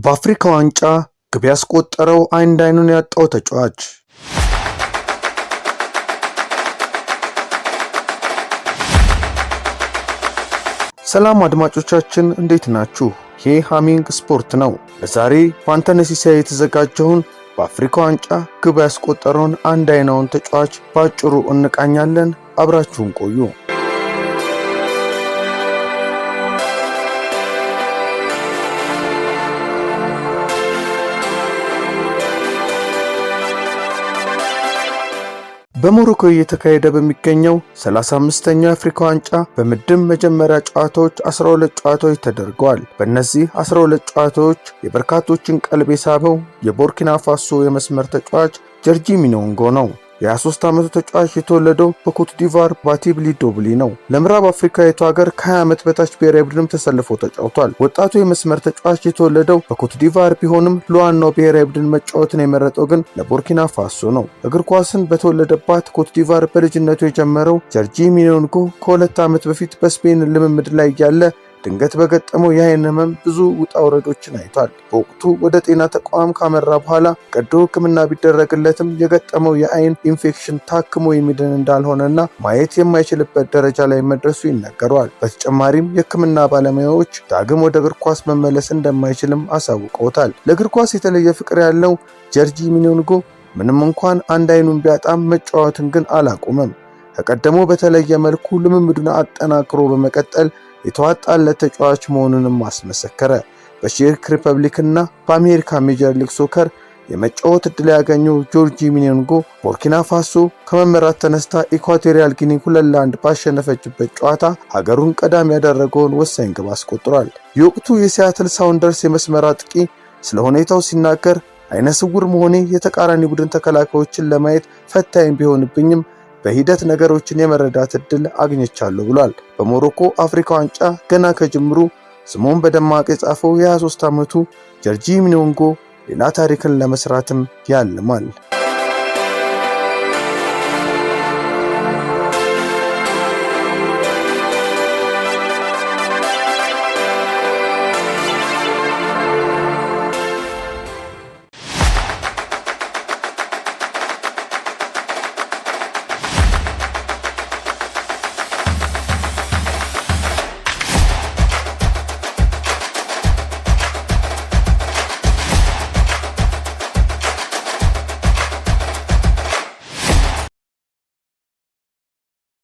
በአፍሪካ ዋንጫ ግብ ያስቆጠረው አንድ አይኑን ያጣው ተጫዋች። ሰላም አድማጮቻችን እንዴት ናችሁ? ይህ ሃሚንግ ስፖርት ነው። ለዛሬ ፋንታሲያ የተዘጋጀውን በአፍሪካ ዋንጫ ግብ ያስቆጠረውን አንድ አይናውን ተጫዋች ባጭሩ እንቃኛለን። አብራችሁን ቆዩ። በሞሮኮ እየተካሄደ በሚገኘው 35ኛው የአፍሪካ ዋንጫ በምድብ መጀመሪያ ጨዋታዎች 12 ጨዋታዎች ተደርገዋል። በእነዚህ 12 ጨዋታዎች የበርካቶችን ቀልብ የሳበው የቡርኪና ፋሶ የመስመር ተጫዋች ጀርጂ ሚኒዮንጎ ነው። የ23 ዓመቱ ተጫዋች የተወለደው በኮት ዲቫር ባቲብሊ ዶብሊ ነው። ለምዕራብ አፍሪካዊቱ ሀገር ከ20 ዓመት በታች ብሔራዊ ቡድን ተሰልፎ ተጫውቷል። ወጣቱ የመስመር ተጫዋች የተወለደው በኮት ዲቫር ቢሆንም ለዋናው ብሔራዊ ቡድን መጫወትን የመረጠው ግን ለቡርኪና ፋሶ ነው። እግር ኳስን በተወለደባት ኮት ዲቫር በልጅነቱ የጀመረው ጀርጂ ሚኒዮንጎ ከ2 ዓመት በፊት በስፔን ልምምድ ላይ ያለ ድንገት በገጠመው የአይን ህመም ብዙ ውጣ ውረዶችን አይቷል። በወቅቱ ወደ ጤና ተቋም ካመራ በኋላ ቀዶ ሕክምና ቢደረግለትም የገጠመው የአይን ኢንፌክሽን ታክሞ የሚድን እንዳልሆነና ማየት የማይችልበት ደረጃ ላይ መድረሱ ይነገረዋል። በተጨማሪም የሕክምና ባለሙያዎች ዳግም ወደ እግር ኳስ መመለስ እንደማይችልም አሳውቀውታል። ለእግር ኳስ የተለየ ፍቅር ያለው ጀርጂ ሚኒዮንጎ ምንም እንኳን አንድ አይኑን ቢያጣም መጫወትን ግን አላቆመም። ከቀደመው በተለየ መልኩ ልምምዱን አጠናክሮ በመቀጠል የተዋጣለት ተጫዋች መሆኑንም አስመሰከረ። በቼክ ሪፐብሊክ እና በአሜሪካ ሜጀር ሊግ ሶከር የመጫወት ዕድል ያገኘው ጀርጂ ሚኒዮንጎ ቡርኪና ፋሶ ከመመራት ተነስታ ኢኳቶሪያል ጊኒ 2-1 ባሸነፈችበት ጨዋታ ሀገሩን ቀዳሚ ያደረገውን ወሳኝ ግብ አስቆጥሯል። የወቅቱ የሲያትል ሳውንደርስ የመስመር አጥቂ ስለ ሁኔታው ሲናገር አይነ ስውር መሆኔ የተቃራኒ ቡድን ተከላካዮችን ለማየት ፈታኝ ቢሆንብኝም በሂደት ነገሮችን የመረዳት ዕድል አግኝቻለሁ ብሏል። በሞሮኮ አፍሪካ ዋንጫ ገና ከጅምሩ ስሙን በደማቅ የጻፈው የ23 ዓመቱ ጀርጂ ሚኒዮንጎ ሌላ ታሪክን ለመስራትም ያልማል።